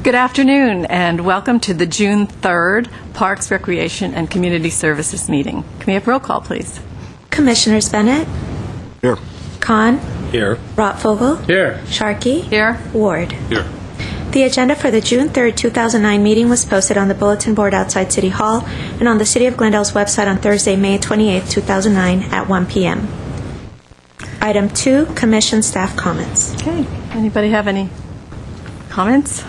Good afternoon, and welcome to the June 3rd Parks, Recreation, and Community Services meeting. Can we have roll call, please? Commissioners Bennett? Here. Khan? Here. Rotvogel? Here. Sharkey? Here. Ward? Here. The agenda for the June 3rd, 2009 meeting was posted on the bulletin board outside City Hall and on the City of Glendale's website on Thursday, May 28, 2009 at 1 p.m. Item 2, Commission Staff Comments. Okay. Anybody have any comments?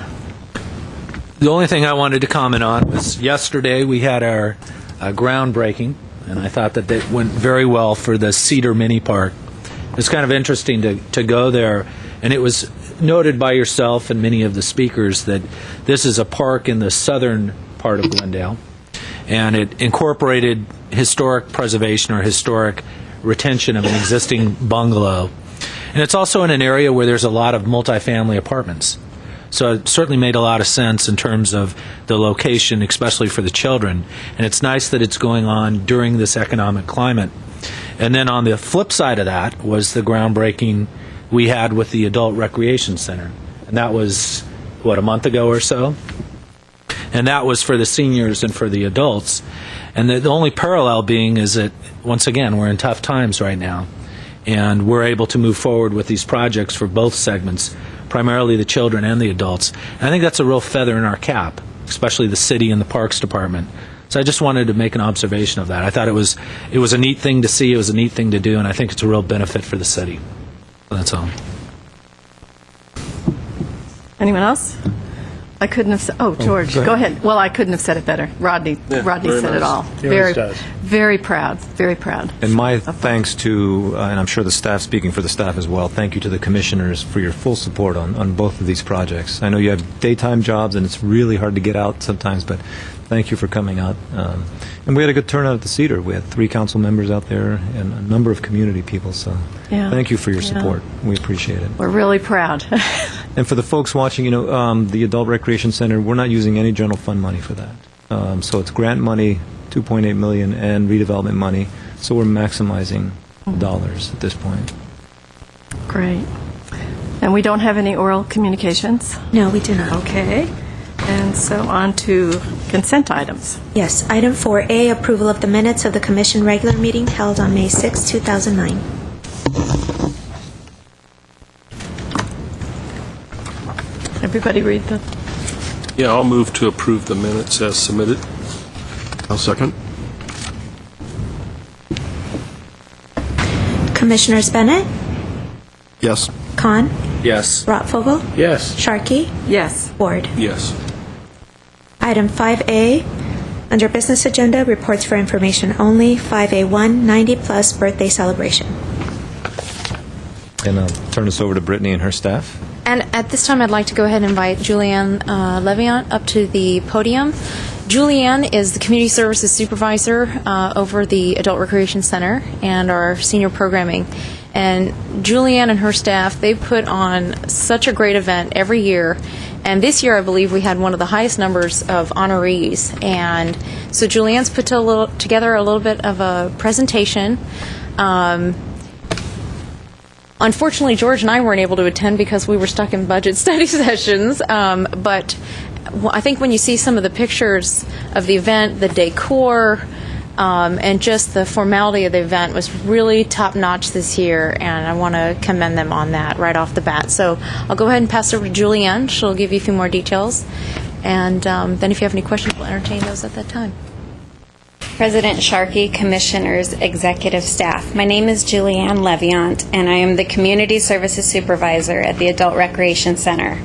The only thing I wanted to comment on was yesterday we had our groundbreaking, and I thought that it went very well for the Cedar Mini Park. It's kind of interesting to go there, and it was noted by yourself and many of the speakers that this is a park in the southern part of Glendale, and it incorporated historic preservation or historic retention of an existing bungalow. And it's also in an area where there's a lot of multifamily apartments. So it certainly made a lot of sense in terms of the location, especially for the children. And it's nice that it's going on during this economic climate. And then on the flip side of that was the groundbreaking we had with the Adult Recreation Center. And that was, a month ago or so? And that was for the seniors and for the adults. And the only parallel being is that, once again, we're in tough times right now. And we're able to move forward with these projects for both segments, primarily the children and the adults. And I think that's a real feather in our cap, especially the city and the Parks Department. So I just wanted to make an observation of that. I thought it was a neat thing to see, it was a neat thing to do, and I think it's a real benefit for the city. So that's all. Anyone else? I couldn't have said, George, go ahead. Well, I couldn't have said it better. Rodney said nice. it all. Very proud, very proud. And my thanks to, and I'm sure the staff, speaking for the staff as well, thank you to the commissioners for your full support on both of these projects. I know you have daytime jobs and it's really hard to get out sometimes, but thank you for coming out. And we had a good turnout at the Cedar. We had 3 council members out there and a number of community people, so thank you for your support. We appreciate it. We're really proud. And for the folks watching, the Adult Recreation Center, we're not using any general fund money for that. So it's grant money, $2.8 million, and redevelopment money. So we're maximizing dollars at this point. Great. And we don't have any oral communications? No, we do not. Okay. And so on to consent items. Yes. Item 4A, approval of the minutes of the Commission regular meeting held on May 6, 2009. Everybody read the... Yeah, I'll move to approve the minutes as submitted. I'll second. Commissioners Bennett? Yes. Khan? Yes. Rotvogel? Yes. Sharkey? Yes. Ward? Yes. Item 5A, under Business Agenda, reports for information only. 5A1, 90-plus birthday celebration. And I'll turn this over to Brittany and her staff. And at this time, I'd like to go ahead and invite Julianne Leviant up to the podium. Julianne is the Community Services Supervisor over the Adult Recreation Center and our senior programming. And Julianne and her staff, they put on such a great event every year. And this year, I believe we had one of the highest numbers of honorees. And so Julianne's put together a little bit of a presentation. Unfortunately, George and I weren't able to attend because we were stuck in budget study sessions. But I think when you see some of the pictures of the event, the decor, and just the formality of the event was really top-notch this year, and I want to commend them on that right off the bat. So I'll go ahead and pass it over to Julianne. She'll give you a few more details. And then if you have any questions, we'll entertain those at that time. President Sharkey, Commissioners, Executive Staff. My name is Julianne Leviant, and I am the Community Services Supervisor at the Adult Recreation Center.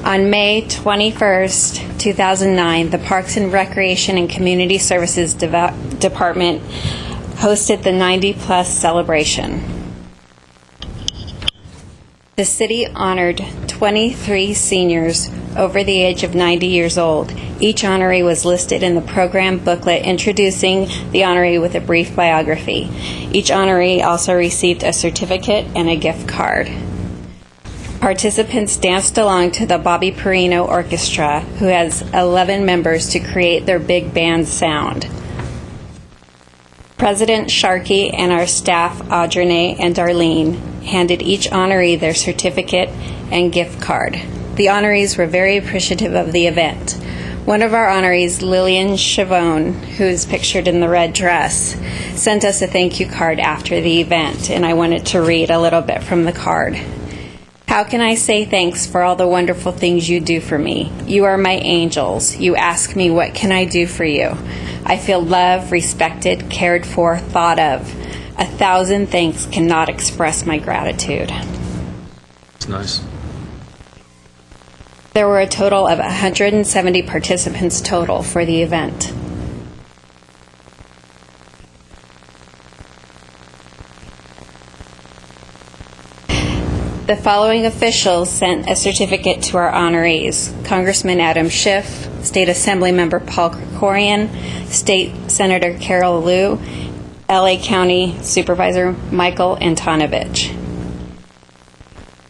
On May 21st, 2009, the Parks and Recreation and Community Services Department hosted the 90-plus celebration. The city honored 23 seniors over the age of 90 years old. Each honoree was listed in the program booklet introducing the honoree with a brief biography. Each honoree also received a certificate and a gift card. Participants danced along to the Bobby Perino Orchestra, who has 11 members to create their big band sound. President Sharkey and our staff, Audrey and Darlene, handed each honoree their certificate and gift card. The honorees were very appreciative of the event. One of our honorees, Lillian Chavone, who is pictured in the red dress, sent us a thank you card after the event, and I wanted to read a little bit from the card. How can I say thanks for all the wonderful things you do for me? You are my angels. You ask me, what can I do for you? I feel loved, respected, cared for, thought of. 1,000 thanks cannot express my gratitude. It's nice. There were a total of 170 participants total for the event. The following officials sent a certificate to our honorees: Congressman Adam Schiff, State Assembly Member Paul Krikorian, State Senator Carol Liu, LA County Supervisor Michael Antonovich.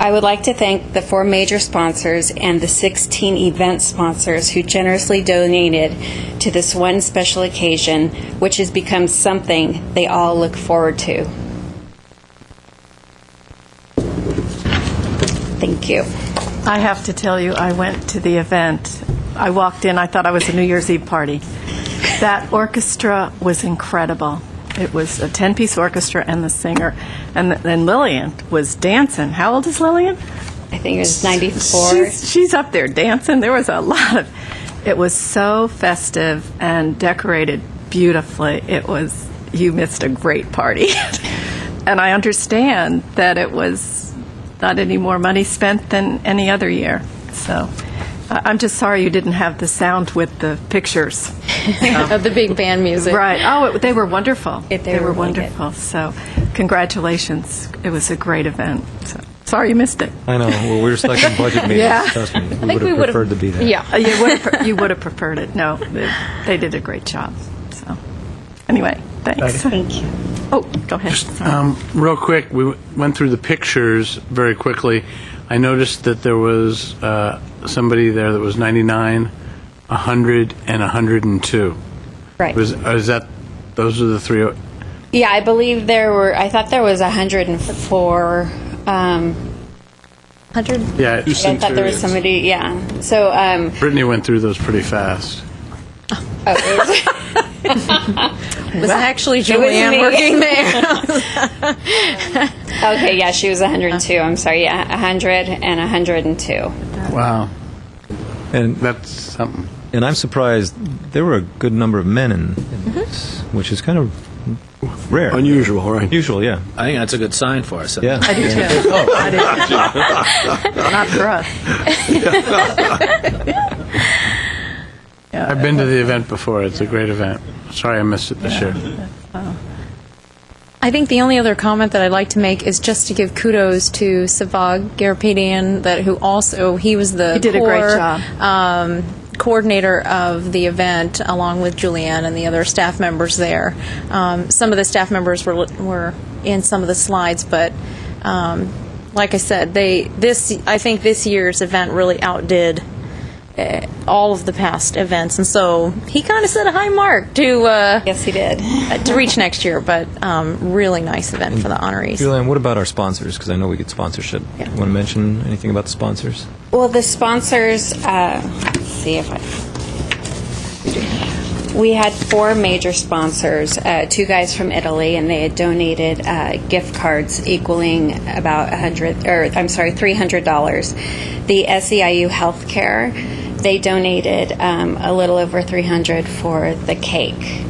I would like to thank the 4 major sponsors and the 16 event sponsors who generously donated to this one special occasion, which has become something they all look forward to. Thank you. I have to tell you, I went to the event. I walked in, I thought I was a New Year's Eve party. That orchestra was incredible. It was a 10-piece orchestra and the singer. And then Lillian was dancing. How old is Lillian? I think it was 94. She's up there dancing. There was a lot of... It was so festive and decorated beautifully. It was... You missed a great party. And I understand that it was not any more money spent than any other year. So I'm just sorry you didn't have the sound with the pictures. Of the big band music. Right. Oh, they were wonderful. They were really wonderful. So congratulations. It was a great event. So, sorry you missed it. I know. Well, we were stuck in budget meetings. Yeah. Trust me. I We think would have preferred to be there. Yeah. You would have preferred it. No, they did a great job. So anyway, thanks. Thank you. Oh, go ahead. Real quick, we went through the pictures very quickly. I noticed that there was somebody there that was 99, 100, and 102. Right. Is that, those are the 3? Yeah, I believe there were, I thought there was 104. 100? Yeah, I thought there was somebody, yeah. So, Brittany went through those pretty fast. Was actually was Julianne me. working there? okay, yeah, she was 102. I'm sorry, yeah, 100 and 102. Wow. And That's something. and I'm surprised there were a good number of men in this, which is kind of rare. Unusual, right? Usual, yeah. I think that's a good sign for us. Yeah. I do too. I do. Not for us. I've been to the event before. It's a great event. Sorry I missed it this year. I think the only other comment that I'd like to make is just to give kudos to Savag Garapadian, he was the He did a great core, job. coordinator of the event, along with Julianne and the other staff members there. Some of the staff members were in some of the slides, but like I said, I think this year's event really outdid all of the past events, and so he kind of set a high mark to Yes, he did. to reach next year. But really nice event for the honorees. Julianne, what about our sponsors? Because I know we get sponsorship. Yeah. Want to mention anything about the sponsors? Well, the sponsors, let's see if we had 4 major sponsors, 2 guys from Italy, and they had donated gift cards equaling about $300. The SEIU Healthcare, they donated a little over $300 for the cake.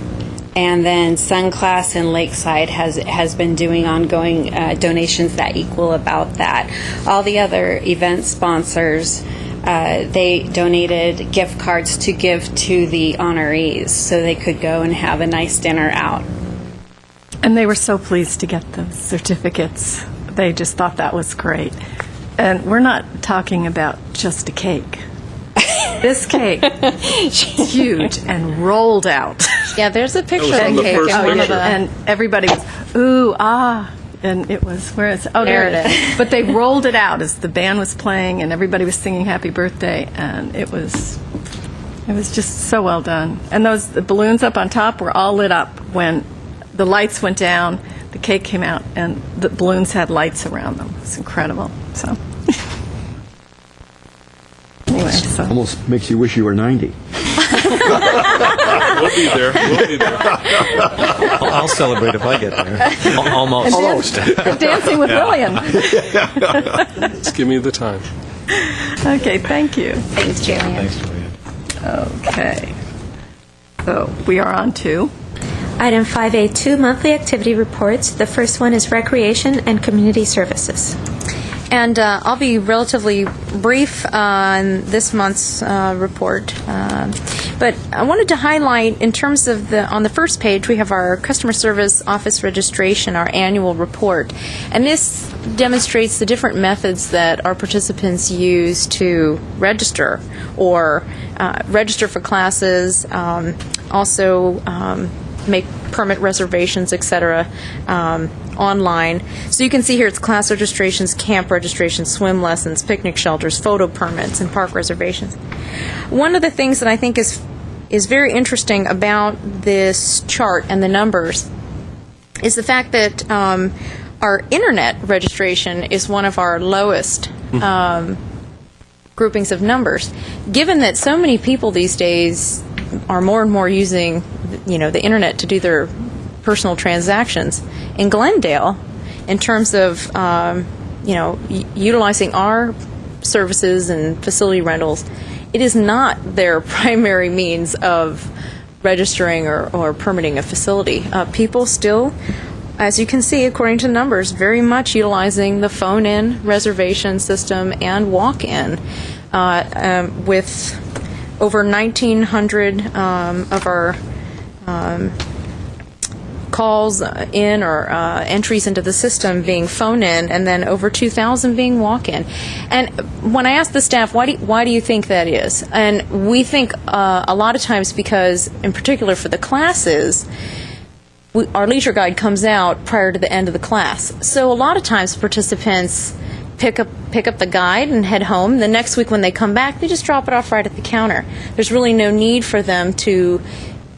And then Sunclass and Lakeside has been doing ongoing donations that equal about that. All the other event sponsors, they donated gift cards to give to the honorees so they could go and have a nice dinner out. And they were so pleased to get the certificates. They just thought that was great. And we're not talking about just a cake. This cake is huge and rolled out. Yeah, there's a picture That of was the on the cake first in one of picture. the. And everybody was, ooh, ah. And it was, where is it? Oh, there it is. But they rolled it out as the band was playing and everybody was singing happy birthday. And it was just so well done. And the balloons up on top were all lit up when the lights went down, the cake came out, and the balloons had lights around them. It's incredible. So. anywhere. So. Almost makes you wish you were 90. We'll be there. We'll be there. I'll celebrate if I get there. Almost. Dancing with William. Just give me the time. Okay, thank you. Thanks, Julianne. Thanks, Julianne. Okay. So we are on to. Item 5A2, monthly activity reports. The first one is Recreation and Community Services. And I'll be relatively brief on this month's report. But I wanted to highlight, in terms of on the first page, we have our customer service office registration, our annual report. And this demonstrates the different methods that our participants use to register or register for classes, also make permit reservations, etc., online. So you can see here it's class registrations, camp registrations, swim lessons, picnic shelters, photo permits, and park reservations. One of the things that I think is very interesting about this chart and the numbers is the fact that our internet registration is one of our lowest groupings of numbers. Given that so many people these days are more and more using, the internet to do their personal transactions, in Glendale, in terms of, utilizing our services and facility rentals, it is not their primary means of registering or permitting a facility. People still, as you can see, according to numbers, very much utilizing the phone-in reservation system and walk-in, with over 1,900 of our calls in or entries into the system being phone-in, and then over 2,000 being walk-in. And when I asked the staff, why do you think that is? And we think a lot of times because, in particular for the classes, our leisure guide comes out prior to the end of the class. So a lot of times participants pick up the guide and head home. The next week when they come back, they just drop it off right at the counter. There's really no need for them to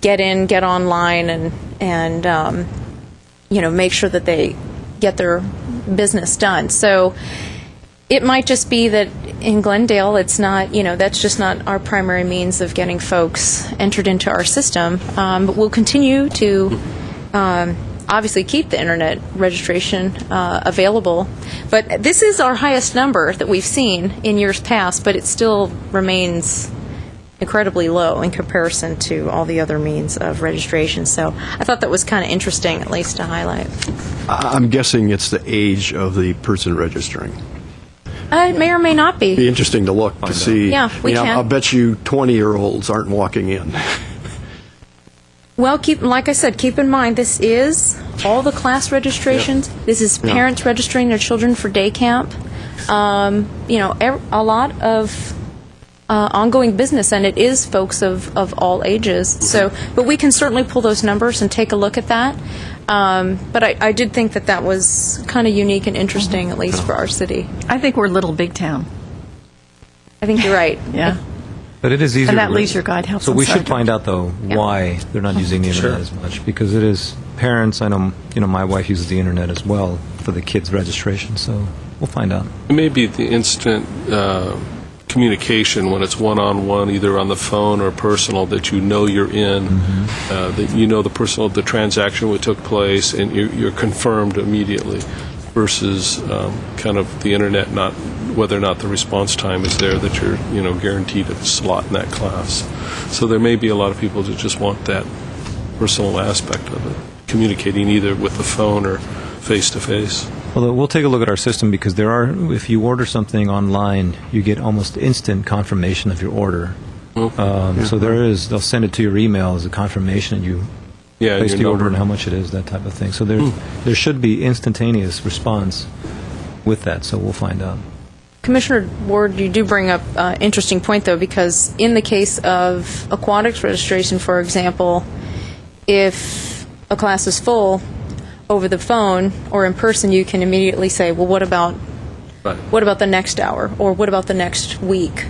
get online and make sure that they get their business done. So it might just be that in Glendale, it's not, that's just not our primary means of getting folks entered into our system. But we'll continue to obviously keep the internet registration available. But this is our highest number that we've seen in years past, but it still remains incredibly low in comparison to all the other means of registration. So I thought that was kind of interesting, at least to highlight. I'm guessing it's the age of the person registering. It may or may not be. Be interesting to look to see. Yeah, we can. I'll bet you 20-year-olds aren't walking in. Well, like I said, keep in mind, this is all the class registrations. Yep. This is parents registering their children for day camp. A lot of ongoing business, and it is folks of all ages. So, but we can certainly pull those numbers and take a look at that. But I did think that was kind of unique and interesting, at least for our city. I think we're Little Big Town. I think you're right. Yeah. But it is easier. And that to leisure guide helps. So them we start should find out, though, why they're not using the internet as much, because it is parents. I know, my wife uses the internet as well for the kids' registration. So we'll find out. It may be the instant communication when it's one-on-one, either on the phone or personal, that you're in, that the transaction what took place, and you're confirmed immediately, versus kind of the internet, not whether or not the response time is there, that you're guaranteed a slot in that class. So there may be a lot of people that just want that personal aspect of it, communicating either with the phone or face-to-face. Well, we'll take a look at our system, because if you order something online, you get almost instant confirmation of your order. So they'll send it to your email as a confirmation, and you place the order and how much it is, that type of thing. So there should be instantaneous response with that, so we'll find out. Commissioner Ward, you do bring up an interesting point, though, because in the case of aquatics registration, for example, if a class is full, over the phone or in person, you can immediately say, well, what about the next hour, or what about the next week?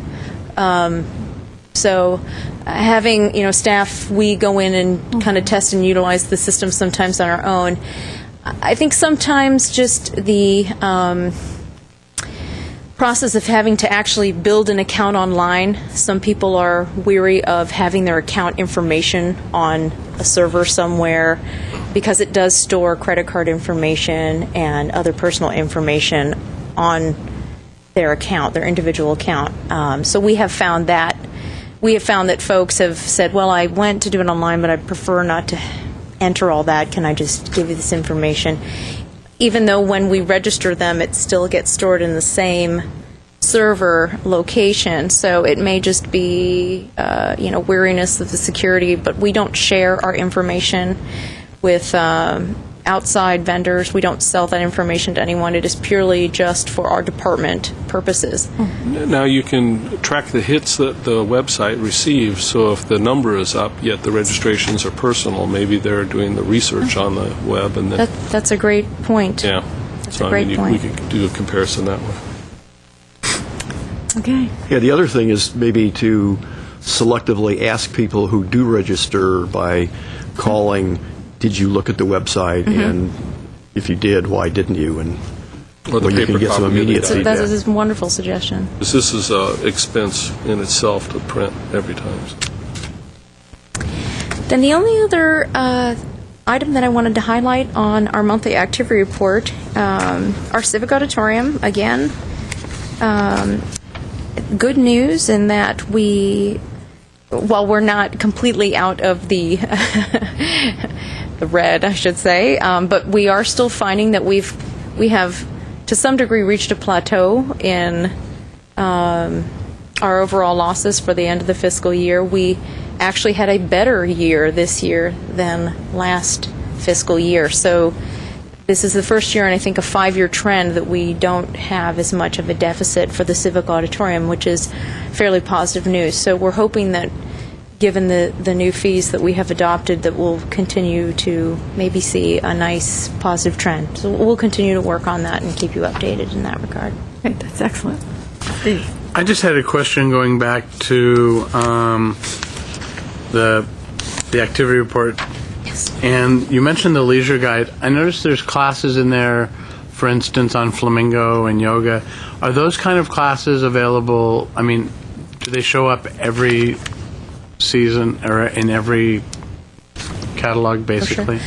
So having, staff, we go in and kind of test and utilize the system sometimes on our own. I think sometimes just the process of having to actually build an account online. Some people are weary of having their account information on a server somewhere because it does store credit card information and other personal information on their account, their individual account. So we have found that folks have said, well, I went to do it online, but I prefer not to enter all that. Can I just give you this information? Even though when we register them, it still gets stored in the same server location. So it may just be, weariness of the security, but we don't share our information with outside vendors. We don't sell that information to anyone. It is purely just for our department purposes. Now you can track the hits that the website receives, so if the number is up, yet the registrations are personal, maybe they're doing the research on the web and then... That's a great point. Yeah. That's So a great we point. could do a comparison that way. Okay. Yeah, the other thing is maybe to selectively ask people who do register by calling, did you look at the website, and if you did, why didn't you? And Or the you paper can get some copy of the immediate document. That feedback. is a wonderful suggestion. Because this is an expense in itself to print every time. Then the only other item that I wanted to highlight on our monthly activity report, our civic auditorium, again, good news in that while we're not completely out of the the red, I should say, but we are still finding that we have to some degree reached a plateau in our overall losses for the end of the fiscal year. We actually had a better year this year than last fiscal year. So this is the first year in, I think, a 5-year trend that we don't have as much of a deficit for the civic auditorium, which is fairly positive news. So we're hoping that, given the new fees that we have adopted, that we'll continue to maybe see a nice positive trend. So we'll continue to work on that and keep you updated in that regard. Great, that's excellent. Steve? I just had a question going back to the activity report. Yes. And you mentioned the leisure guide. I noticed there's classes in there, for instance, on flamingo and yoga. Are those kind of classes available? I mean, do they show up every season or in every catalog, basically?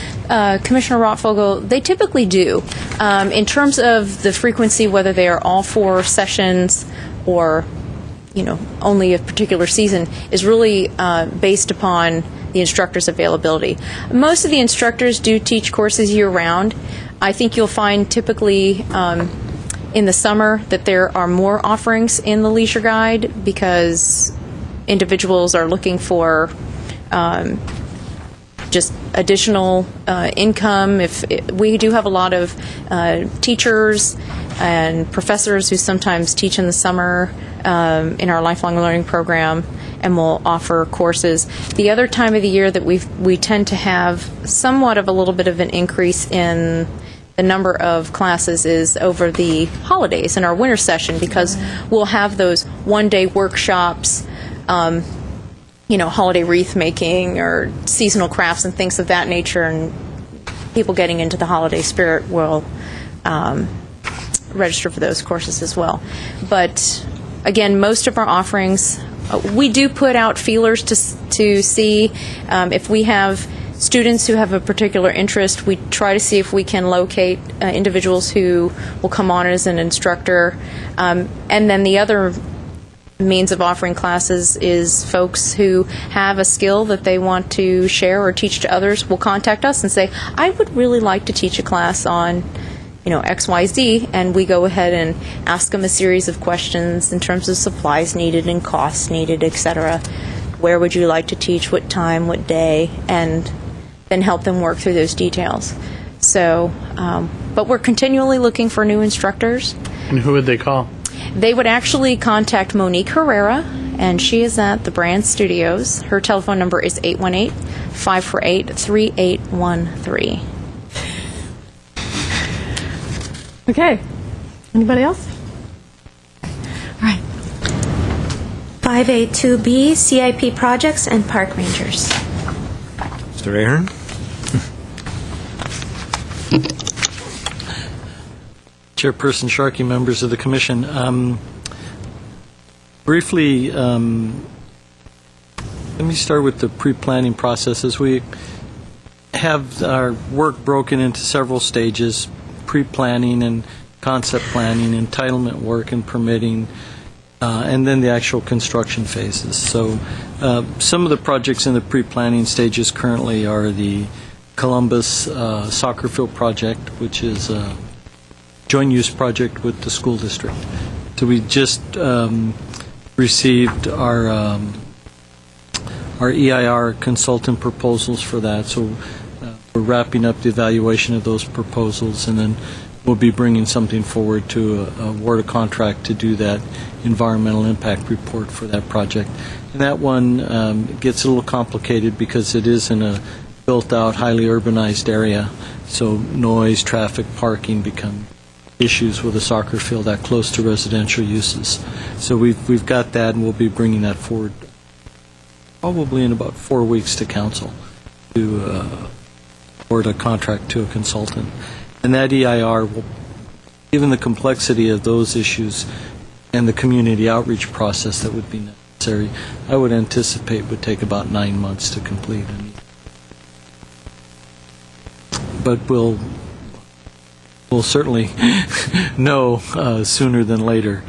Commissioner Rottfogel, they typically do. In terms of the frequency, whether they are all 4 sessions or, only a particular season, is really based upon the instructor's availability. Most of the instructors do teach courses year-round. I think you'll find typically in the summer that there are more offerings in the leisure guide because individuals are looking for just additional income. We do have a lot of teachers and professors who sometimes teach in the summer in our lifelong learning program, and will offer courses. The other time of the year that we tend to have somewhat of a little bit of an increase in the number of classes is over the holidays in our winter session, because we'll have those one-day workshops, holiday wreath making or seasonal crafts and things of that nature, and people getting into the holiday spirit will register for those courses as well. But again, most of our offerings, we do put out feelers to see if we have students who have a particular interest. We try to see if we can locate individuals who will come on as an instructor. And then the other means of offering classes is folks who have a skill that they want to share or teach to others will contact us and say, I would really like to teach a class on XYZ, and we go ahead and ask them a series of questions in terms of supplies needed and costs needed, etc. Where would you like to teach, what time, what day, and then help them work through those details. So, but we're continually looking for new instructors. And who would they call? They would actually contact Monique Herrera, and she is at the Brand Studios. Her telephone number is 818-548-3813. Okay. Anybody else? All right. 5A2B, CIP projects and park rangers. Mr. Ahern? Chairperson Sharkey, members of the Commission. Briefly, let me start with the pre-planning processes. We have our work broken into several stages: pre-planning and concept planning, entitlement work and permitting, and then the actual construction phases. So some of the projects in the pre-planning stages currently are the Columbus soccer field project, which is a joint use project with the school district. So we just received our EIR consultant proposals for that. So we're wrapping up the evaluation of those proposals, and then we'll be bringing something forward to award a contract to do that environmental impact report for that project. And that one gets a little complicated because it is in a built-out, highly urbanized area, so noise, traffic, parking become issues with a soccer field that close to residential uses. So we've got that, and we'll be bringing that forward probably in about 4 weeks to council to award a contract to a consultant. And that EIR will, given the complexity of those issues and the community outreach process that would be necessary, I would anticipate would take about 9 months to complete. But we'll certainly know sooner than later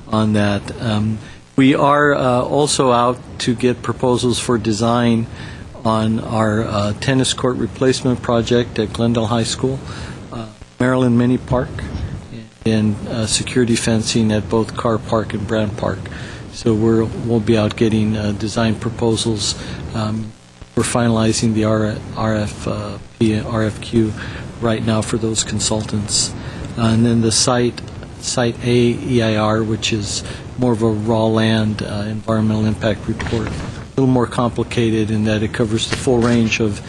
on that. We are also out to get proposals for design on our tennis court replacement project at Glendale High School, Maryland Mini Park, and security fencing at both Carr Park and Brand Park. So we'll be out getting design proposals. We're finalizing the RFP and RFQ right now for those consultants. And then the Site A EIR, which is more of a raw land environmental impact report, a little more complicated in that it covers the full range of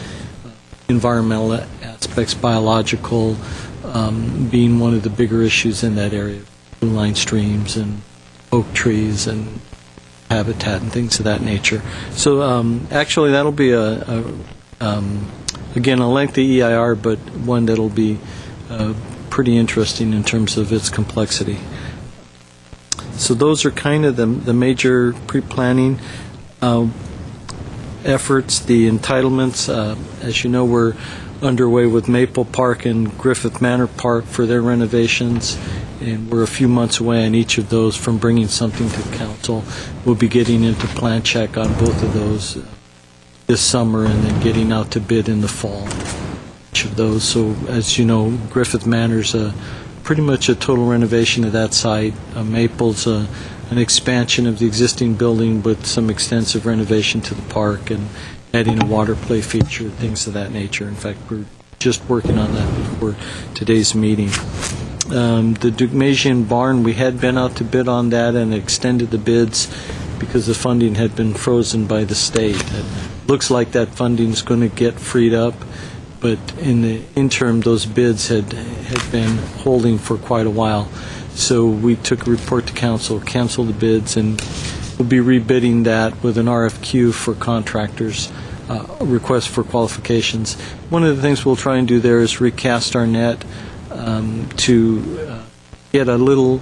environmental aspects, biological being one of the bigger issues in that area, blue line streams and oak trees and habitat and things of that nature. So actually that'll be again, a lengthy EIR, but one that'll be pretty interesting in terms of its complexity. So those are kind of the major pre-planning efforts. The entitlements, as you know, we're underway with Maple Park and Griffith Manor Park for their renovations, and we're a few months away on each of those from bringing something to council. We'll be getting into plan check on both of those this summer and then getting out to bid in the fall, each of those. So as you know, Griffith Manor's pretty much a total renovation of that site. Maple's an expansion of the existing building with some extensive renovation to the park and adding a water play feature, things of that nature. In fact, we're just working on that before today's meeting. The Dugmasian barn, we had been out to bid on that and extended the bids because the funding had been frozen by the state. It looks like that funding is going to get freed up, but in the interim, those bids had been holding for quite a while. So we took a report to council, canceled the bids, and we'll be rebidding that with an RFQ for contractors, request for qualifications. One of the things we'll try and do there is recast our net to get a little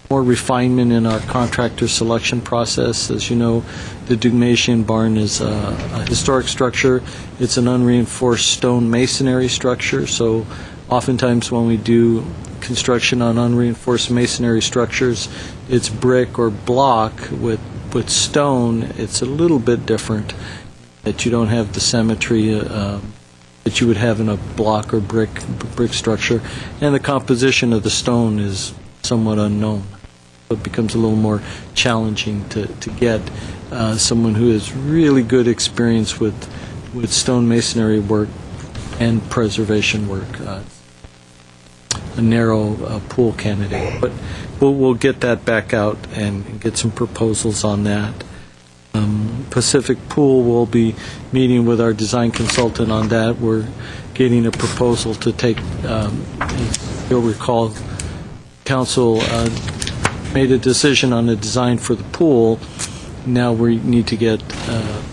more refinement in our contractor selection process. As you know, the Dugmasian barn is a historic structure. It's an unreinforced stone masonry structure, so oftentimes when we do construction on unreinforced masonry structures, it's brick or block. With stone, it's a little bit different, that you don't have the symmetry that you would have in a block or brick structure, and the composition of the stone is somewhat unknown. So it becomes a little more challenging to get someone who has really good experience with stone masonry work and preservation work. A narrow pool candidate, but we'll get that back out and get some proposals on that. Pacific Pool, will be meeting with our design consultant on that. We're getting a proposal to take, you'll recall, council made a decision on a design for the pool. Now we need to get a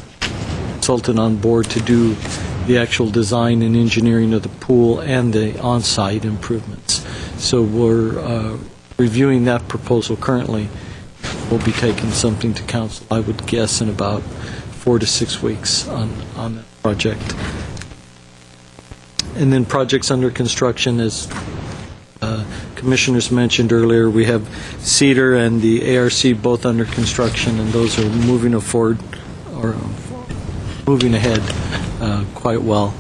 consultant on board to do the actual design and engineering of the pool and the on-site improvements. So we're reviewing that proposal currently. we'll be taking something to council, I would guess, in about 4 to 6 weeks on that project. And then projects under construction, as commissioners mentioned earlier, we have Cedar and the ARC both under construction, and those are moving forward or moving ahead quite well.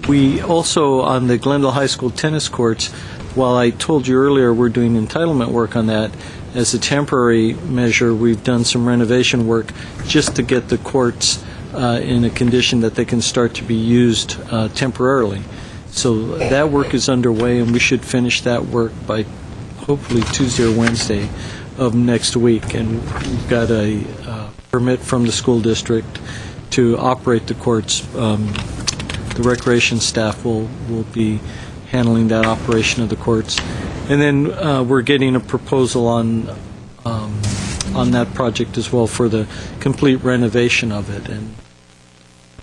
We also, on the Glendale High School tennis courts, while I told you earlier we're doing entitlement work on that, as a temporary measure, we've done some renovation work just to get the courts in a condition that they can start to be used temporarily. So that work is underway, and we should finish that work by hopefully Tuesday or Wednesday of next week. And we've got a permit from the school district to operate the courts. The recreation staff will be handling that operation of the courts. And then we're getting a proposal on that project as well for the complete renovation of it. And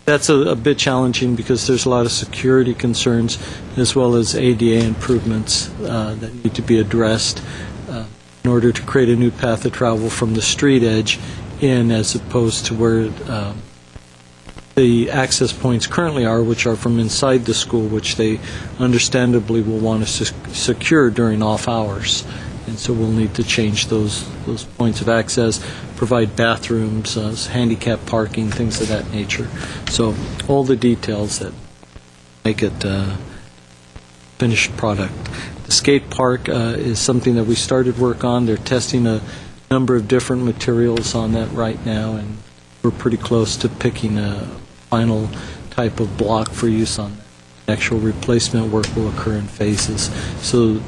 that's a bit challenging because there's a lot of security concerns as well as ADA improvements that need to be addressed in order to create a new path of travel from the street edge in, as opposed to where the access points currently are, which are from inside the school, which they understandably will want to secure during off hours. And so we'll need to change those points of access, provide bathrooms, handicap parking, things of that nature. So all the details that make it a finished product. The skate park is something that we started work on. They're testing a number of different materials on that right now, and we're pretty close to picking a final type of block for use on that. Actual replacement work will occur in phases. So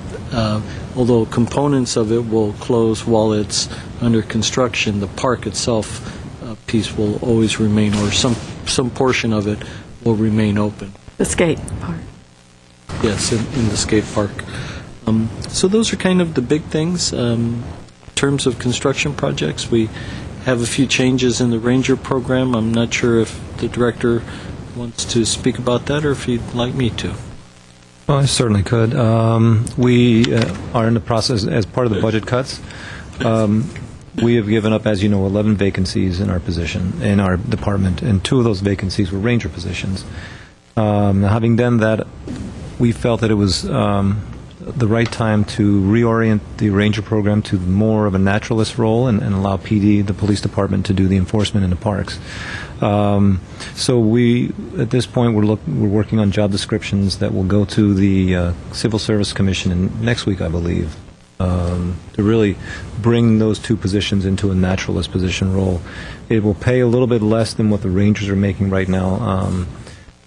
although components of it will close while it's under construction, the park itself piece will always remain, or some portion of it will remain open. The skate park. Yes, in the skate park. So those are kind of the big things. In terms of construction projects, we have a few changes in the Ranger program. I'm not sure if the director wants to speak about that or if he'd like me to. Well, I certainly could. We are in the process, as part of the budget cuts, we have given up, as you know, 11 vacancies in our position, in our department, and 2 of those vacancies were ranger positions. Having done that, we felt that it was the right time to reorient the ranger program to more of a naturalist role and allow PD, the police department, to do the enforcement in the parks. So we, at this point, we're working on job descriptions that will go to the Civil Service Commission next week, I believe, to really bring those 2 positions into a naturalist position role. It will pay a little bit less than what the Rangers are making right now,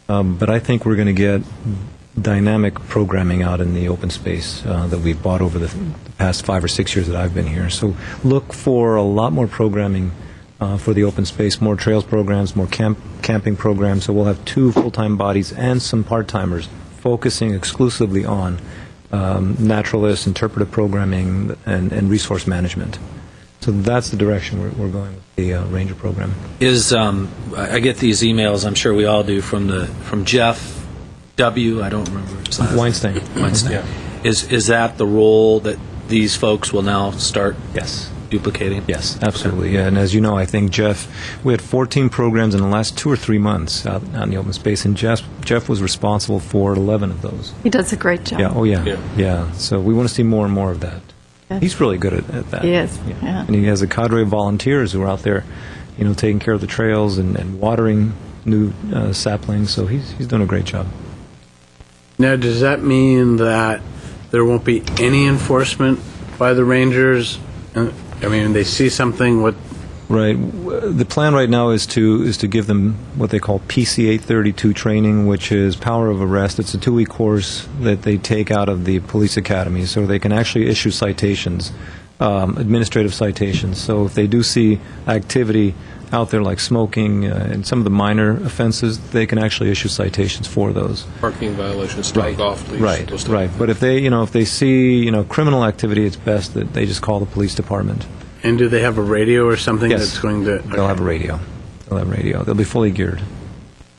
but I think we're going to get dynamic programming out in the open space that we've bought over the past 5 or 6 years that I've been here. So look for a lot more programming for the open space, more trails programs, more camping programs. So we'll have 2 full-time bodies and some part-timers focusing exclusively on naturalist, interpretive programming, and resource management. So that's the direction we're going with the Ranger program. I get these emails, I'm sure we all do, from Jeff W. I don't remember his last name. Weinstein. Yeah. Is that the role that these folks will now start Yes. duplicating? Yes, absolutely. Yeah. And as you know, I think we had 14 programs in the last 2 or 3 months out in the open space, and Jeff was responsible for 11 of those. He does a great job. Yeah. Oh, yeah. Yeah. So we want to see more and more of that. Yes. He's really good at that. He is, yeah. And he has a cadre of volunteers who are out there, taking care of the trails and watering new saplings. So he's doing a great job. Now, does that mean that there won't be any enforcement by the Rangers? I mean, they see something, what? Right. The plan right now is to give them what they call PC 832 training, which is power of arrest. It's a 2-week course that they take out of the police academy, so they can actually issue citations, administrative citations. So if they do see activity out there like smoking and some of the minor offenses, they can actually issue citations for those. Parking violations, talk off leash. Right. But if they see criminal activity, it's best that they just call the police department. And do they have a radio or something Yes. that's going to... They'll have a radio. They'll be fully geared.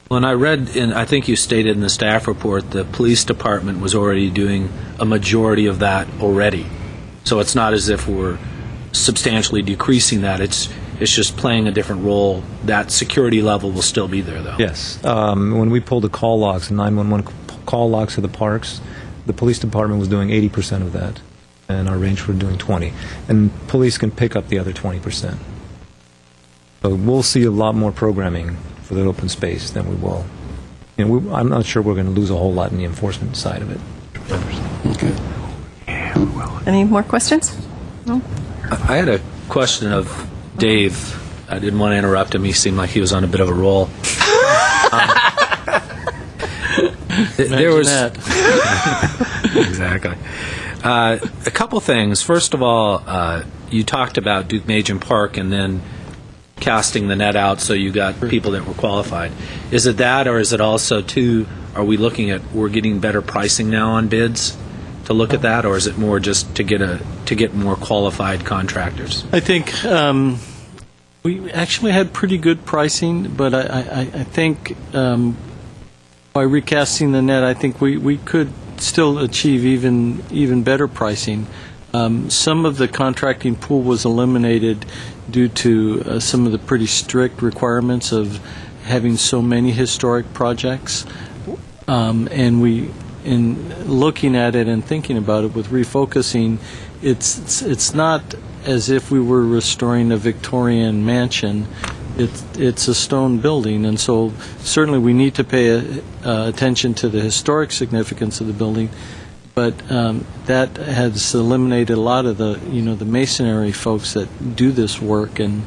Well, and I read, I think you stated in the staff report, the police department was already doing a majority of that already. So it's not as if we're substantially decreasing that. It's just playing a different role. That security level will still be there, though. Yes. When we pulled the call logs, the 911 call logs to the parks, the police department was doing 80% of that, and our range were doing 20. And police can pick up the other 20%. So we'll see a lot more programming for the open space than we will. I'm not sure we're going to lose a whole lot in the enforcement side of it. Any more questions? No? I had a question of Dave. I didn't want to interrupt him. He seemed like he was on a bit of a roll. There was exactly a couple things. First of all, you talked about Duke Majan Park and then casting the net out so you got people that were qualified. Is it that, or is it also too? Are we looking at we're getting better pricing now on bids to look at that, or is it more just to get more qualified contractors? I think we actually had pretty good pricing, but I think by recasting the net, I think we could still achieve even better pricing. Some of the contracting pool was eliminated due to some of the pretty strict requirements of having so many historic projects. And we, in looking at it and thinking about it with refocusing, it's not as if we were restoring a Victorian mansion. It's a stone building, and so certainly we need to pay attention to the historic significance of the building. But that has eliminated a lot of the masonry folks that do this work, and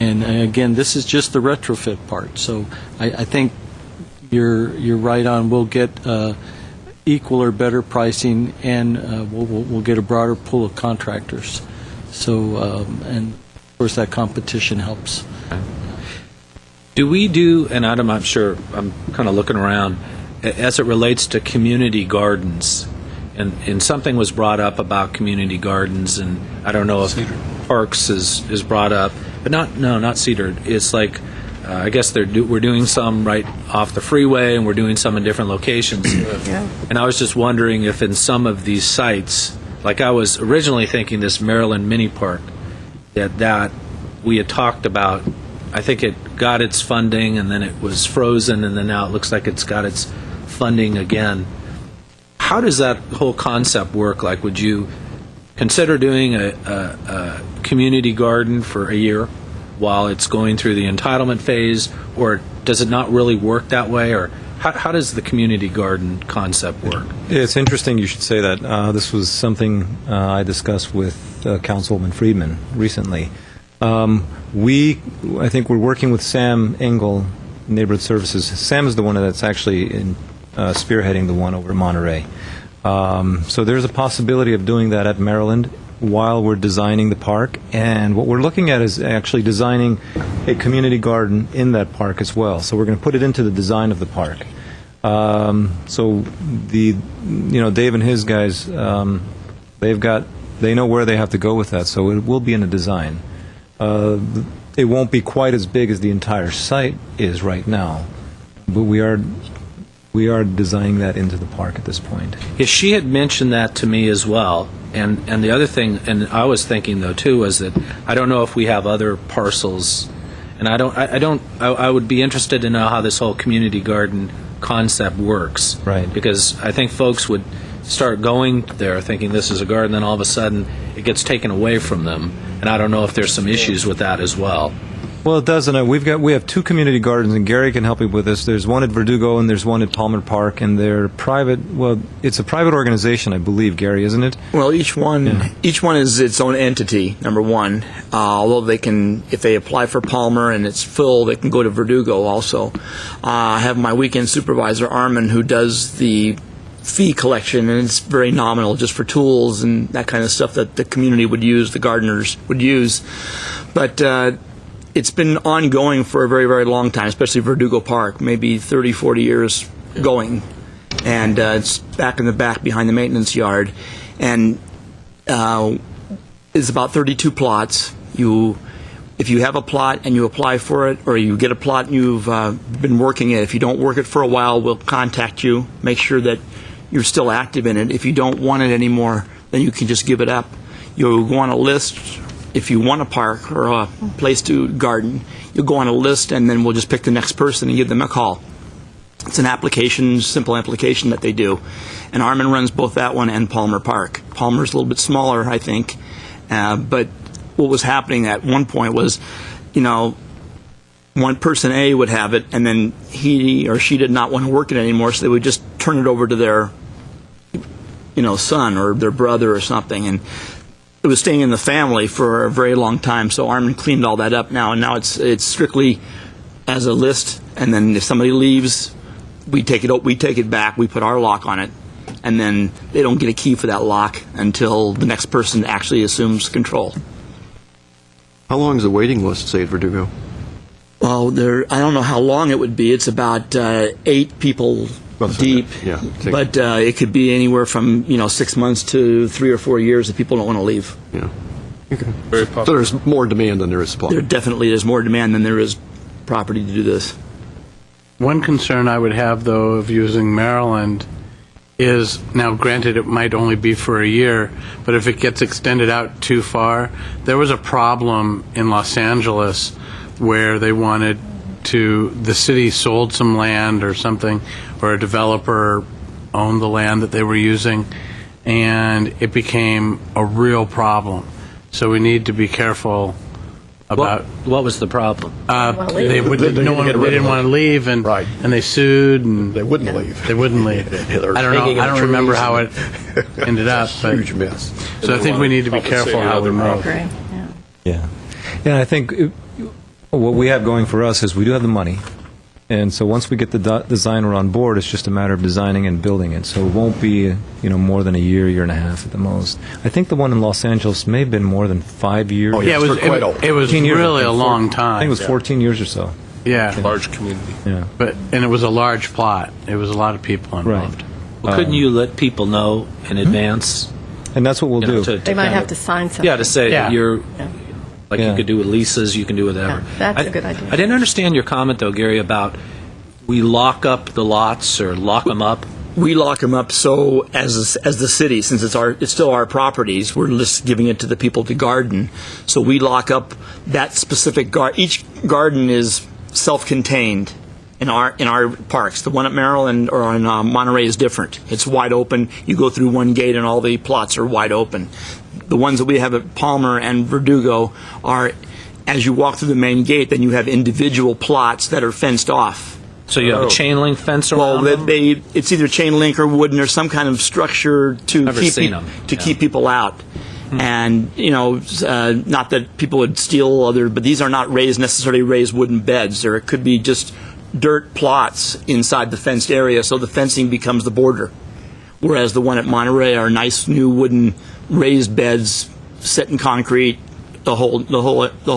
again, this is just the retrofit part. So I think you're right on. We'll get equal or better pricing, and we'll get a broader pool of contractors. So and of course that competition helps. Do we do, and I'm not sure, I'm kind of looking around, as it relates to community gardens, and something was brought up about community gardens, and I don't know if Parks is brought up, but not Cedar. It's like, I guess we're doing some right off the freeway, and we're doing some in different locations. Yeah. And I was just wondering if in some of these sites, like I was originally thinking this Maryland mini park, that we had talked about, I think it got its funding and then it was frozen and then now it looks like it's got its funding again. How does that whole concept work? Like, would you consider doing a community garden for a year while it's going through the entitlement phase, or does it not really work that way? Or how does the community garden concept work? It's interesting you should say that. This was something I discussed with Councilwoman Friedman recently. I think we're working with Sam Engel, Neighborhood Services. Sam is the one that's actually spearheading the one over at Monterey. So there's a possibility of doing that at Maryland while we're designing the park. And what we're looking at is actually designing a community garden in that park as well. So we're going to put it into the design of the park. So Dave and his guys, they know where they have to go with that. So it will be in the design. It won't be quite as big as the entire site is right now, but we are designing that into the park at this point. Yeah, she had mentioned that to me as well. And the other thing, and I was thinking though too, was that I don't know if we have other parcels, and I would be interested to know how this whole community garden concept works. Right. Because I think folks would start going there thinking this is a garden, then all of a sudden it gets taken away from them. And I don't know if there's some issues with that as well. Well, it does, and we have two community gardens, and Gary can help you with this. There's one at Verdugo, and there's one at Palmer Park, and they're private. Well, it's a private organization, I believe, Gary, isn't it? Well, each one is its own entity. Number one, although they can, if they apply for Palmer and it's full, they can go to Verdugo also. I have my weekend supervisor Armin, who does the fee collection, and it's very nominal, just for tools and that kind of stuff that the community would use, the gardeners would use. But it's been ongoing for a very, very long time, especially Verdugo Park, maybe 30, 40 years going. And it's back in the back behind the maintenance yard. And it's about 32 plots. If you have a plot and you apply for it, or you get a plot and you've been working it, if you don't work it for a while, we'll contact you, make sure that you're still active in it. If you don't want it anymore, then you can just give it up. You'll go on a list if you want a park or a place to garden, you'll go on a list, and then we'll just pick the next person and give them a call. It's an application, simple application that they do. And Armin runs both that one and Palmer Park. Palmer's a little bit smaller, I think. But what was happening at one point was, one person A would have it, and then he or she did not want to work it anymore, so they would just turn it over to their, son or their brother or something. And it was staying in the family for a very long time, so Armin cleaned all that up now, and now it's strictly as a list, and then if somebody leaves, we take it back, we put our lock on it, and then they don't get a key for that lock until the next person actually assumes control. How long is the waiting list, say, at Verdugo? Well, I don't know how long it would be. It's about 8 people deep, yeah, but it could be anywhere from 6 months to 3 or 4 years if people don't want to leave. Yeah. Okay. Very popular. So there's more demand than there is supply. There definitely is more demand than there is property to do this. One concern I would have, though, of using Maryland is, now granted it might only be for a year, but if it gets extended out too far, there was a problem in Los Angeles where the city sold some land or something, or a developer owned the land that they were using, and it became a real problem. So we need to be careful about. What was the problem? They didn't want to leave, and Right. and they sued, and They wouldn't leave. They wouldn't leave. They're I don't hanging in know. I don't trees remember how and- it ended up, but Huge mess. so I think we need to be careful how we move. Agree. Yeah. Yeah, I think what we have going for us is we do have the money. And so once we get the designer on board, it's just a matter of designing and building it. So it won't be, more than a year and a half at the most. I think the one in Los Angeles may have been more than 5 years. Oh, Yeah, It's quite old. it was 14 years, really I a think. long I time. think it was 14 years or so. Yeah, Large community. Yeah. and it was a large plot. It was a lot of people involved. Right. Well, couldn't you let people know in advance? And that's what we'll do. They might have to sign something. Yeah, to say Yeah. that you're, like Yeah. you could do with leases, you can do whatever. Yeah, that's a good idea. I didn't understand your comment, though, Gary, about we lock up the lots or lock them up. We lock them up so as the city, since it's still our properties, we're just giving it to the people to garden. So we lock up that specific garden. Each garden is self-contained in our parks. The one at Maryland or on Monterey is different. It's wide open. You go through one gate and all the plots are wide open. The ones that we have at Palmer and Verdugo are, as you walk through the main gate, then you have individual plots that are fenced off. So you have a chain link fence Well, around them? it's either chain link or wooden or some kind of structure to Never keep seen 'em. Yeah. keep people out. And not that people would steal but these are not necessarily raised wooden beds. Or it could be just dirt plots inside the fenced area, so the fencing becomes the border. Whereas the one at Monterey are nice new wooden raised beds set in concrete, the whole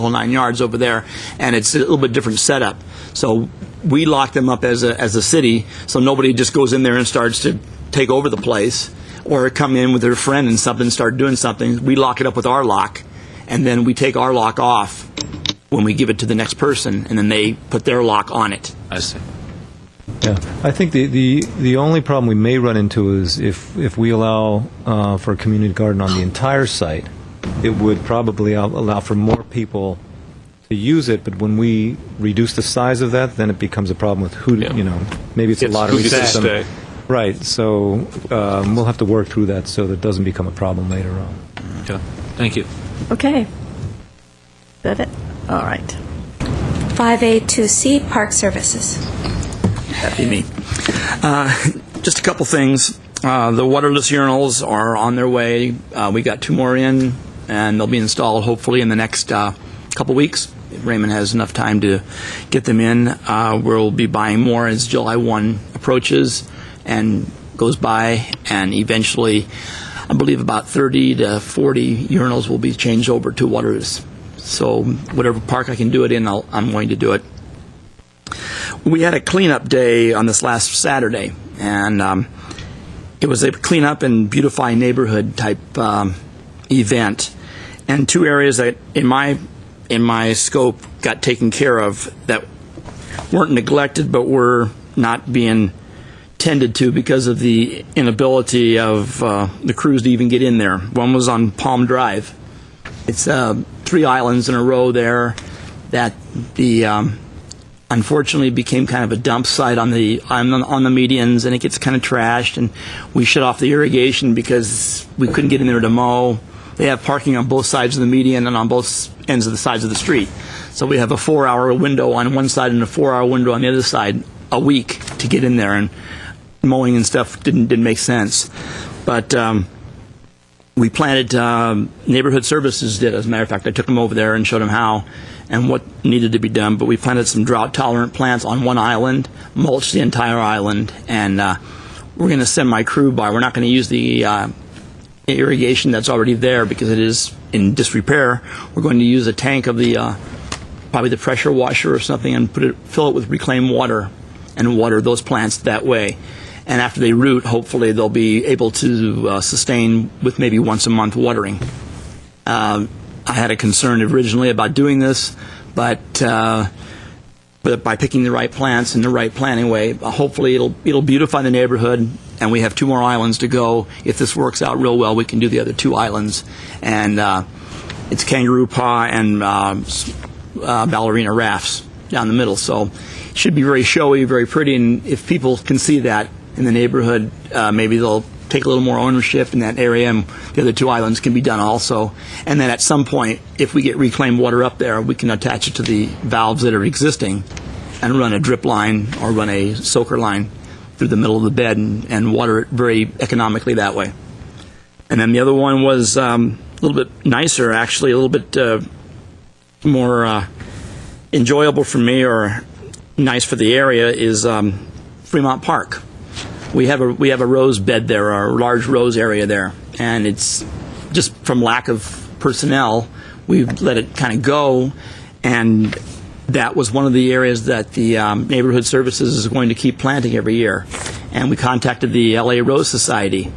9 yards over there, and it's a little bit different setup. So we lock them up as a city, so nobody just goes in there and starts to take over the place, or come in with their friend and start doing something. We lock it up with our lock, and then we take our lock off when we give it to the next person, and then they put their lock on it. I see. Yeah, I think the only problem we may run into is if we allow for a community garden on the entire site, it would probably allow for more people to use it. But when we reduce the size of that, then it becomes a problem with who, maybe it's a lottery who gets to system. stay. Right. So we'll have to work through that so that it doesn't become a problem later on. Okay. Thank you. Okay. Is that it? All right. 5A2C, Park Services. That'd be me. Just a couple things. The waterless urinals are on their way. We got 2 more in, and they'll be installed hopefully in the next couple weeks. If Raymond has enough time to get them in. We'll be buying more as July 1 approaches and goes by, and eventually, I believe about 30 to 40 urinals will be changed over to waterless. So whatever park I can do it in, I'm going to do it. We had a cleanup day on this last Saturday, and it was a cleanup and beautify neighborhood type event. And 2 areas that in my scope got taken care of that weren't neglected but were not being tended to because of the inability of the crews to even get in there. One was on Palm Drive. It's 3 islands in a row there that unfortunately became kind of a dump site on the medians, and it gets kind of trashed, and we shut off the irrigation because we couldn't get in there to mow. They have parking on both sides of the median and on both ends of the sides of the street. So we have a 4-hour window on one side and a 4-hour window on the other side a week to get in there, and mowing and stuff didn't make sense. But we planted, neighborhood services did, as a matter of fact. I took them over there and showed them how and what needed to be done. But we planted some drought-tolerant plants on one island, mulched the entire island, and we're going to send my crew by. We're not going to use the irrigation that's already there because it is in disrepair. We're going to use a tank of the probably the pressure washer or something and fill it with reclaimed water and water those plants that way. And after they root, hopefully they'll be able to sustain with maybe once a month watering. I had a concern originally about doing this, but by picking the right plants in the right planting way, hopefully it'll beautify the neighborhood. And we have 2 more islands to go. If this works out real well, we can do the other 2 islands. And it's kangaroo paw and ballerina rafts down the middle. So it should be very showy, very pretty. And if people can see that in the neighborhood, maybe they'll take a little more ownership in that area, and the other 2 islands can be done also. And then at some point, if we get reclaimed water up there, we can attach it to the valves that are existing and run a drip line or run a soaker line through the middle of the bed and water it very economically that way. And then the other one was a little bit nicer, actually, a little bit more enjoyable for me or nice for the area is Fremont Park. We have a rose bed there, a large rose area there, and it's just from lack of personnel, we've let it kind of go, and that was one of the areas that the Neighborhood Services is going to keep planting every year. And we contacted the LA Rose Society,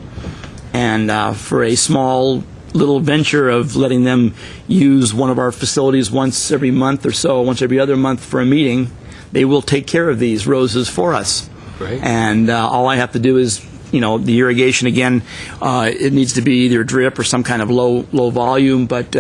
and for a small little venture of letting them use one of our facilities once every month or so, once every other month for a meeting, they will take care of these roses for us. Great. And all I have to do is, the irrigation again, it needs to be either drip or some kind of low volume, but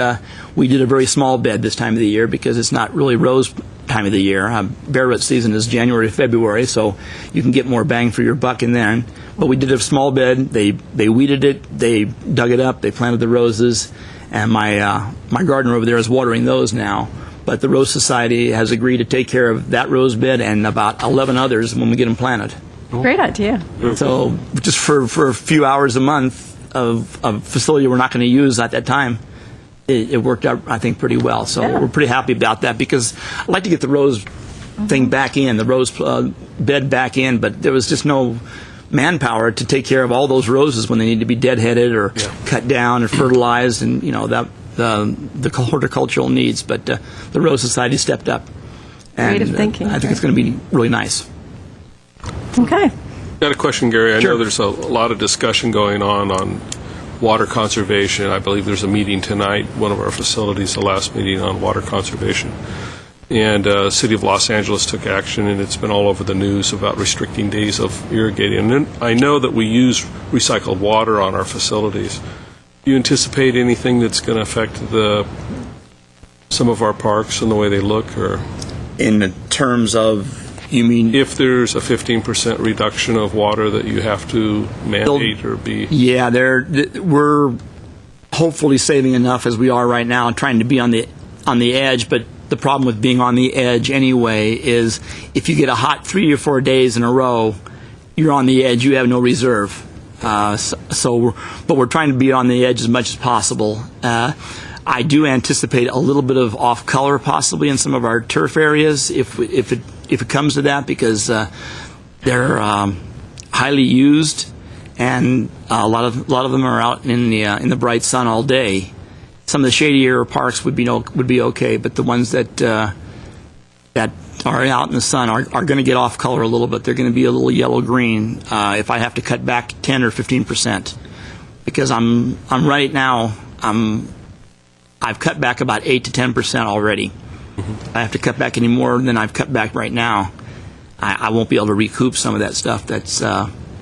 we did a very small bed this time of the year because it's not really rose time of the year. Bare root season is January to February, so you can get more bang for your buck in there. But we did a small bed. They weeded it, they dug it up, they planted the roses, and my gardener over there is watering those now. But the Rose Society has agreed to take care of that rose bed and about 11 others when we get them planted. Great idea. So just for a few hours a month of a facility we're not going to use at that time, it worked out, I think, pretty well. So we're pretty happy about that because I'd like to get the rose thing back in, the rose bed back in, but there was just no manpower to take care of all those roses when they need to be deadheaded or cut down or fertilized, and that the horticultural needs. But the Rose Society stepped up. And, Creative thinking. I think it's going to be really nice. Okay. Got a question, Gary. I Sure. know there's a lot of discussion going on water conservation. I believe there's a meeting tonight, one of our facilities, the last meeting on water conservation. And City of Los Angeles took action, and it's been all over the news about restricting days of irrigating. And I know that we use recycled water on our facilities. Do you anticipate anything that's going to affect some of our parks and the way they look? Or In terms of, you mean? if there's a 15% reduction of water that you have to mandate or be... Yeah, we're hopefully saving enough as we are right now, trying to be on the edge. But the problem with being on the edge anyway is if you get a hot 3 or 4 days in a row, you're on the edge. You have no reserve. But we're trying to be on the edge as much as possible. I do anticipate a little bit of off color possibly in some of our turf areas if it comes to that, because they're highly used, and a lot of them are out in the bright sun all day. Some of the shadier parks would be okay, but the ones that are out in the sun are going to get off color a little bit. They're going to be a little yellow green if I have to cut back 10 or 15%, because I'm right now I've cut back about 8 to 10% already. If I have to cut back any more than I've cut back right now, I won't be able to recoup some of that stuff.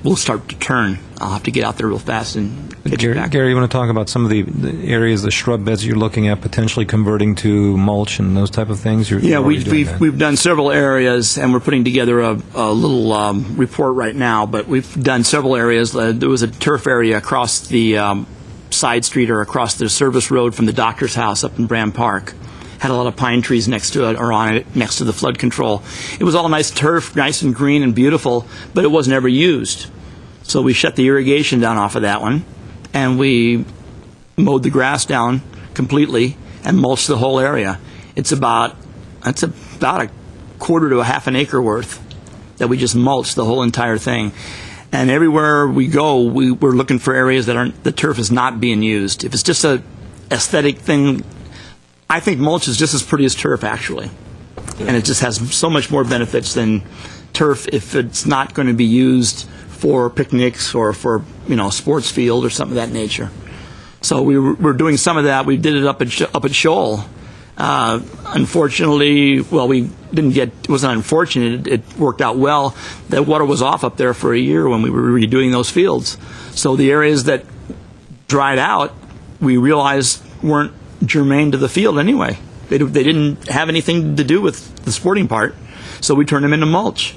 Will start to turn. I'll have to get out there real fast and get you back. Gary, you want to talk about some of the areas, the shrub beds you're looking at potentially converting to mulch and those type of things? Yeah, we've done several areas, and we're putting together a little report right now. But we've done several areas. There was a turf area across the side street or across the service road from the doctor's house up in Bram Park. Had a lot of pine trees next to it or on it, next to the flood control. It was all nice turf, nice and green and beautiful, but it wasn't ever used. So we shut the irrigation down off of that one, and we mowed the grass down completely and mulched the whole area. It's about a quarter to a half an acre worth that we just mulched the whole entire thing. And everywhere we go, we're looking for areas that the turf is not being used. If it's just a aesthetic thing, I think mulch is just as pretty as turf, actually. And it just has so much more benefits than turf if it's not going to be used for picnics or for, sports field or something of that nature. So we're doing some of that. We did it up at Shoal. Unfortunately, it wasn't unfortunate. It worked out well. The water was off up there for a year when we were redoing those fields. So the areas that dried out, we realized weren't germane to the field anyway. They didn't have anything to do with the sporting part, so we turned them into mulch.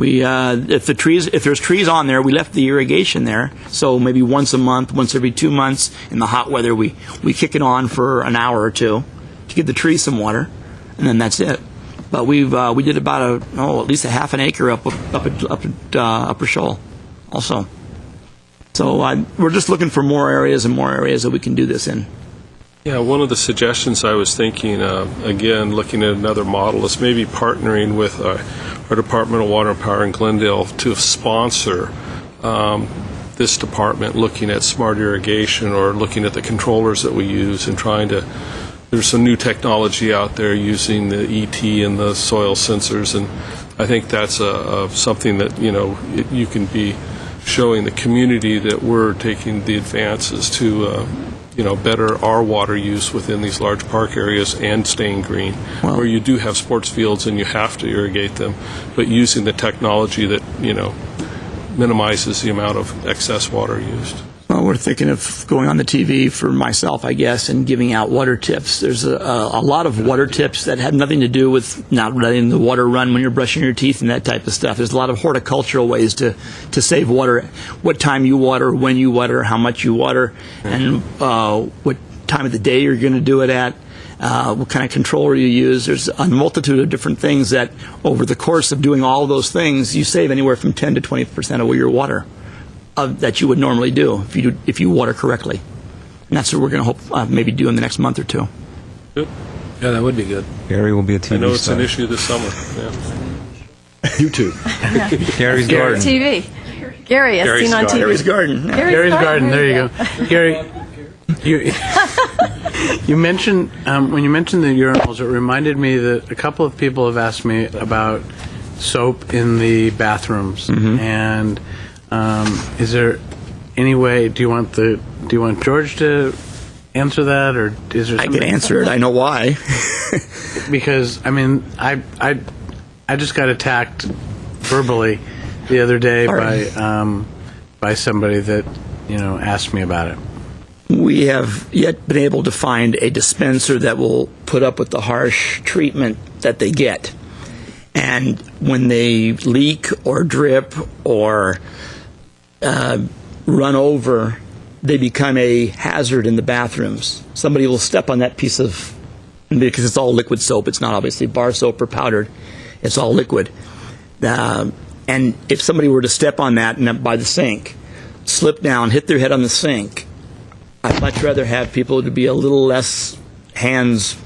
If there's trees on there, we left the irrigation there. So maybe once a month, once every 2 months in the hot weather, we kick it on for an hour or two to give the trees some water, and then that's it. But we did about at least a half an acre up at Upper Shoal, also. So we're just looking for more areas and more areas that we can do this in. Yeah, one of the suggestions I was thinking, again, looking at another model, is maybe partnering with our Department of Water and Power in Glendale to sponsor this department, looking at smart irrigation or looking at the controllers that we use and trying to. There's some new technology out there using the ET and the soil sensors, and I think that's something that you can be showing the community that we're taking the advances to. Better our water use within these large park areas and staying green, where you do have sports fields and you have to irrigate them, but using the technology that, minimizes the amount of excess water used. Well, we're thinking of going on the TV for myself, I guess, and giving out water tips. There's a lot of water tips that have nothing to do with not letting the water run when you're brushing your teeth and that type of stuff. There's a lot of horticultural ways to save water. What time you water, when you water, how much you water, and what time of the day you're going to do it at, what kind of controller you use. There's a multitude of different things that over the course of doing all of those things, you save anywhere from 10 to 20% of your water. That you would normally do if you water correctly. And that's what we're going to hope maybe do in the next month or two. Good. Yeah, that would be good. Gary will be a TV I know it's star. an issue this summer. Yeah. YouTube. Gary's Garden. TV. Gary, as seen on TV. Gary's Garden. Gary's Garden. There you go. Gary, you mentioned when you mentioned the urinals, it reminded me that a couple of people have asked me about soap in the bathrooms, and is there any way? Do you want George to answer that, or is there? I can answer it. I know why. Because I just got attacked verbally the other day by somebody that asked me about it. We have yet been able to find a dispenser that will put up with the harsh treatment that they get. And when they leak or drip or run over, they become a hazard in the bathrooms. Somebody will step on that piece of, because it's all liquid soap, it's not obviously bar soap or powdered, it's all liquid. And if somebody were to step on that and by the sink, slip down, hit their head on the sink, I'd much rather have people to be a little less hands,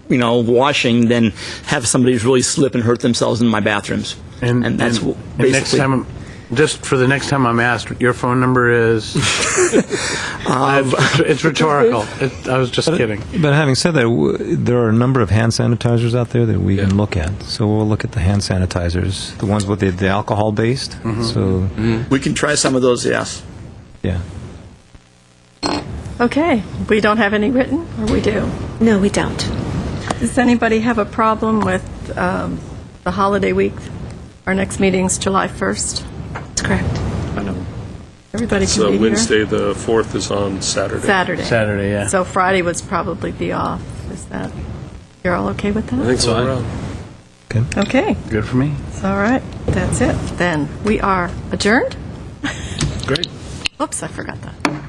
washing than have somebody really slip and hurt themselves in my bathrooms. And that's basically. Next time, just for the next time I'm asked, your phone number is. It's rhetorical. I was just kidding. But having said that, there are a number of hand sanitizers out there that we can look at. So we'll look at the hand sanitizers, the ones with the alcohol based. So we can try some of those, yes. yeah. Okay, we don't have any written, or we do? No, we don't. Does anybody have a problem with the holiday week? Our next meeting's July 1st. That's correct. Everybody can So be Wednesday, the 4th is on Saturday. here. Saturday. Saturday, yeah. So Friday would probably be off. Is that, you're all okay with I that? think so. Fine. around. Okay, Good for me. all right, that's it. Then we are adjourned? Great. Oops, I forgot that.